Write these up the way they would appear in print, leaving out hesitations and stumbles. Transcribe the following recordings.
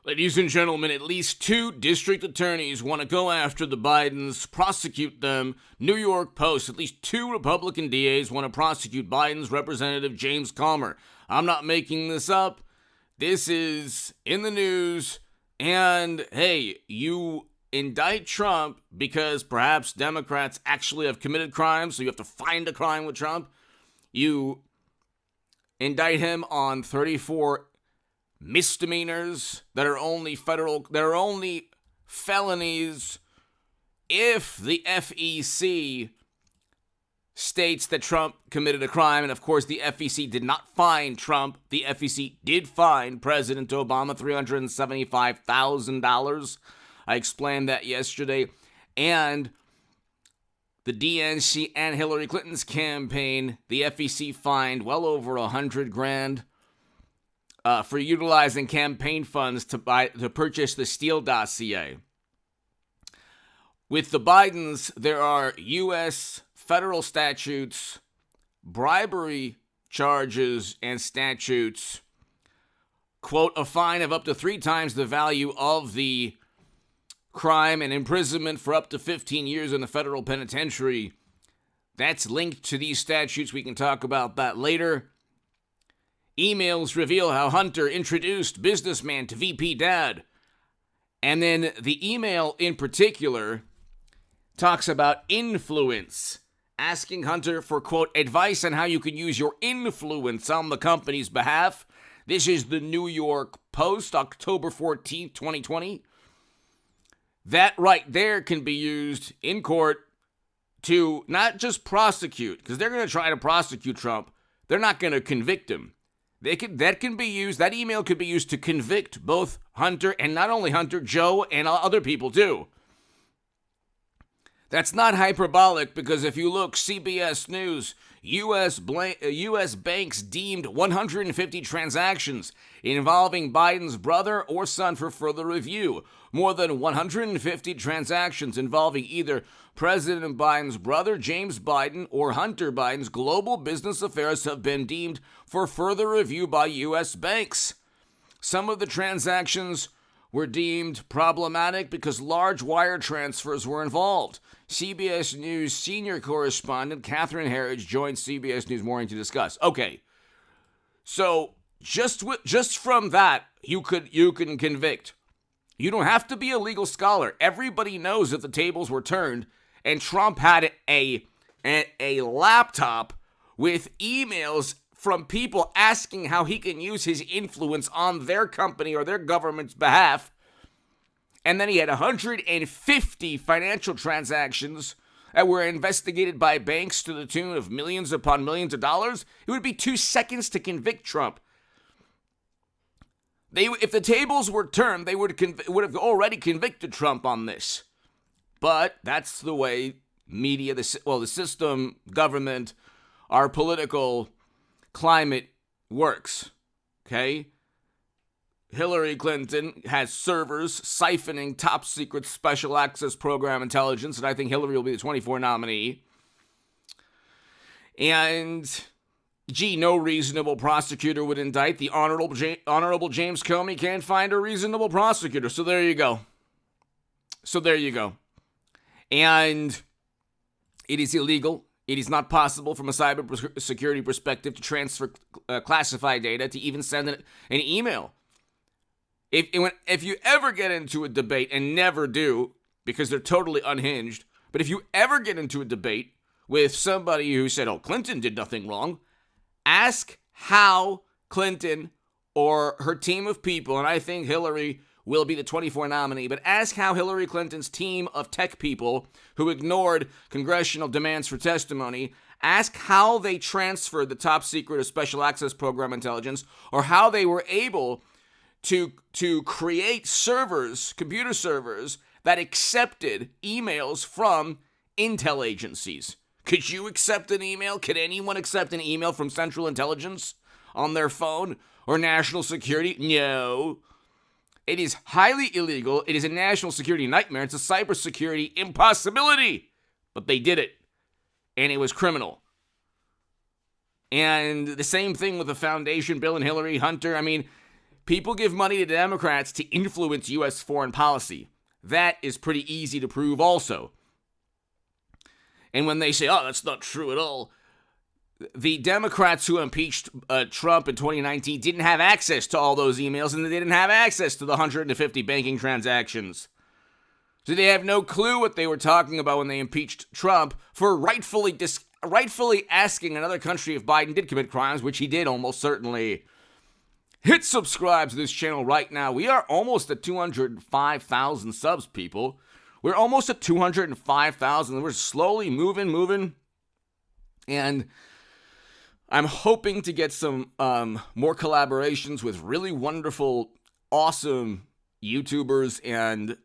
Ladies and gentlemen, at least 2 district attorneys want to go after the Bidens, prosecute them. New York Post, at least 2 Republican DAs want to prosecute Biden's Representative James Comer. I'm not making this up. This is in the news. And hey, you indict Trump because perhaps Democrats actually have committed crimes, so you have to find a crime with Trump. You indict him on 34 misdemeanors that are only felonies if the FEC states that Trump committed a crime. And of course, the FEC did not fine Trump. The FEC did fine President Obama $375,000. I explained that yesterday. And the DNC and Hillary Clinton's campaign, the FEC fined well over $100,000 for utilizing campaign funds to purchase the Steele dossier. With the Bidens, there are U.S. federal statutes, bribery charges, and statutes. Quote, a fine of up to 3 times the value of the crime and imprisonment for up to 15 years in the federal penitentiary. That's linked to these statutes. We can talk about that later. Emails reveal how Hunter introduced businessman to VP dad. And then the email in particular talks about influence, asking Hunter for, quote, advice on how you can use your influence on the company's behalf. This is the New York Post, October 14th, 2020. That right there can be used in court to not just prosecute, because they're going to try to prosecute Trump. They're not going to convict him. That email could be used to convict both Hunter, and not only Hunter, Joe, and other people too. That's not hyperbolic, because if you look, CBS News, U.S. banks deemed 150 transactions involving Biden's brother or son for further review. More than 150 transactions involving either President Biden's brother, James Biden, or Hunter Biden's global business affairs have been deemed for further review by U.S. banks. Some of the transactions were deemed problematic because large wire transfers were involved. CBS News senior correspondent Catherine Herridge joined CBS News Morning to discuss. Okay, so just from that, you can convict. You don't have to be a legal scholar. Everybody knows that the tables were turned, and Trump had a laptop with emails from people asking how he can use his influence on their company or their government's behalf. And then he had 150 financial transactions that were investigated by banks to the tune of millions upon millions of dollars. It would be 2 seconds to convict Trump. If the tables were turned, they would have already convicted Trump on this. But that's the way media, the system, government, our political climate works. Okay? Hillary Clinton has servers siphoning top secret special access program intelligence, and I think Hillary will be the 24 nominee. And no reasonable prosecutor would indict. The Honorable James Comey can't find a reasonable prosecutor. So there you go. And it is illegal. It is not possible from a cybersecurity perspective to transfer classified data, to even send an email. If you ever get into a debate, and never do, because they're totally unhinged, but if you ever get into a debate with somebody who said, oh, Clinton did nothing wrong, ask how Clinton or her team of people, and I think Hillary will be the 24 nominee, but ask how Hillary Clinton's team of tech people who ignored congressional demands for testimony, ask how they transferred the top secret or special access program intelligence, or how they were able to create servers, computer servers, that accepted emails from intel agencies. Could you accept an email? Could anyone accept an email from Central Intelligence on their phone or national security? No. It is highly illegal. It is a national security nightmare. It's a cybersecurity impossibility. But they did it. And it was criminal. And the same thing with the foundation, Bill and Hillary, Hunter. I mean, People give money to Democrats to influence U.S. foreign policy. That is pretty easy to prove also. And when they say, oh, that's not true at all, the Democrats who impeached Trump in 2019 didn't have access to all those emails, and they didn't have access to the 150 banking transactions. So they have no clue what they were talking about when they impeached Trump for rightfully asking another country if Biden did commit crimes, which he did almost certainly. Hit subscribe to this channel right now. We are almost at 205,000 subs, people. We're almost at 205,000. We're slowly moving. And I'm hoping to get some more collaborations with really wonderful, awesome YouTubers and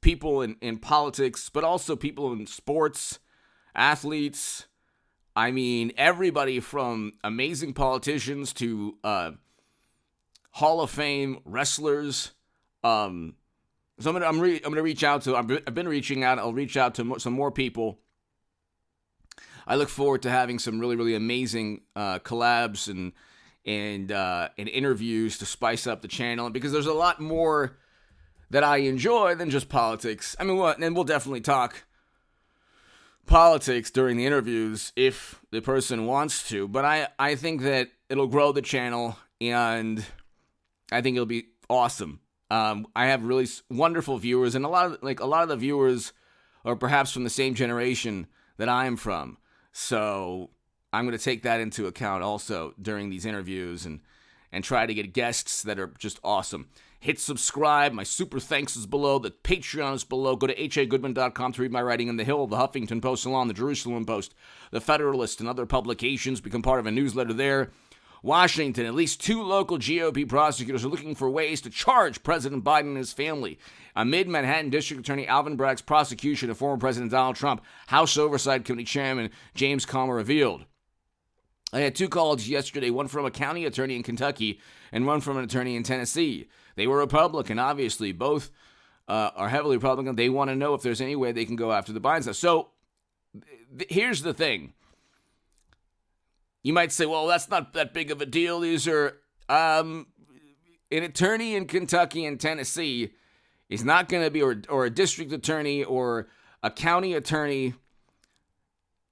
people in politics, but also people in sports, athletes. I mean, everybody from amazing politicians to Hall of Fame wrestlers. So I'm gonna reach out to. I've been reaching out. I'll reach out to some more people. I look forward to having some really, really amazing collabs and interviews to spice up the channel, because there's a lot more that I enjoy than just politics. I mean, and we'll definitely talk politics during the interviews if the person wants to, but I think that it'll grow the channel, and I think it'll be awesome. I have really wonderful viewers, and a lot of the viewers are perhaps from the same generation that I am from. So I'm going to take that into account also during these interviews and try to get guests that are just awesome. Hit subscribe. My super thanks is below. The Patreon is below. Go to hagoodman.com to read my writing in The Hill, The Huffington Post, Salon, The Jerusalem Post, The Federalist, and other publications. Become part of a newsletter there. Washington, at least 2 local GOP prosecutors are looking for ways to charge President Biden and his family amid Manhattan District Attorney Alvin Bragg's prosecution of former President Donald Trump. House Oversight Committee Chairman James Comer revealed. I had 2 calls yesterday, one from a county attorney in Kentucky and one from an attorney in Tennessee. They were Republican, obviously. Both are heavily Republican. They want to know if there's any way they can go after the Biden stuff. So here's the thing. You might say, well, that's not that big of a deal. These are an attorney in Kentucky and Tennessee is not going to be, or a district attorney or a county attorney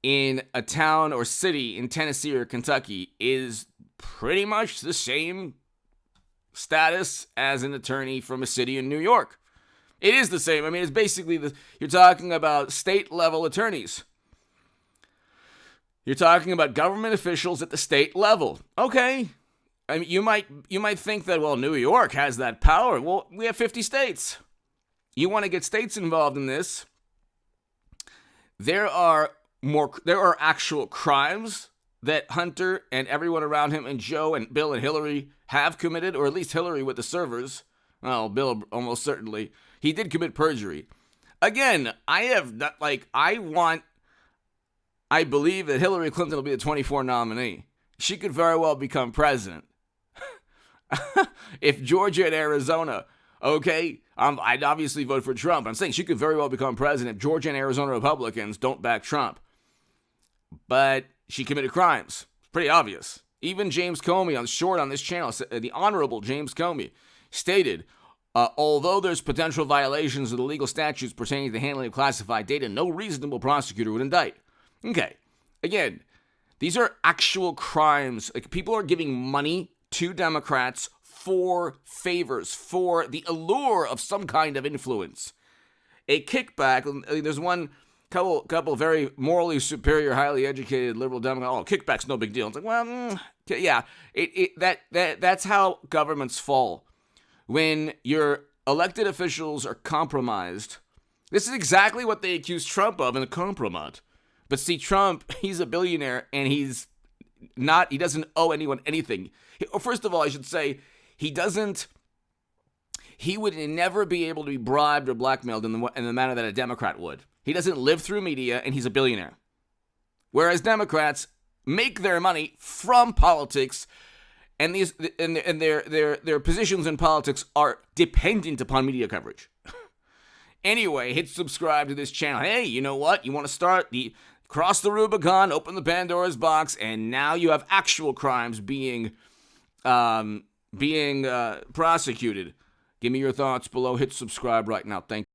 in a town or city in Tennessee or Kentucky is pretty much the same status as an attorney from a city in New York. It is the same. I mean, it's basically you're talking about state-level attorneys. You're talking about government officials at the state level. Okay. I mean, you might think that, well, New York has that power. Well, we have 50 states. You want to get states involved in this. There are actual crimes that Hunter and everyone around him and Joe and Bill and Hillary have committed, or at least Hillary with the servers. Well, Bill almost certainly. He did commit perjury. Again, I believe that Hillary Clinton will be the 24 nominee. She could very well become president. If Georgia and Arizona, okay, I'd obviously vote for Trump. I'm saying she could very well become president if Georgia and Arizona Republicans don't back Trump. But she committed crimes. It's pretty obvious. Even James Comey on this channel, the Honorable James Comey, stated, although there's potential violations of the legal statutes pertaining to the handling of classified data, no reasonable prosecutor would indict. Okay, again, these are actual crimes. Like, people are giving money to Democrats for favors, for the allure of some kind of influence. A kickback, there's one couple very morally superior, highly educated liberal Democrats. Oh, kickback's no big deal. It's like, well, yeah, that's how governments fall. When your elected officials are compromised, this is exactly what they accused Trump of in the compromise. But see, Trump, he's a billionaire, and he doesn't owe anyone anything. First of all, I should say, he would never be able to be bribed or blackmailed in the manner that a Democrat would. He doesn't live through media, and he's a billionaire. Whereas Democrats make their money from politics, and their positions in politics are dependent upon media coverage. Anyway, hit subscribe to this channel. Hey, you know what? You want to cross the Rubicon, open the Pandora's box, and now you have actual crimes being being prosecuted. Give me your thoughts below. Hit subscribe right now. Thank you.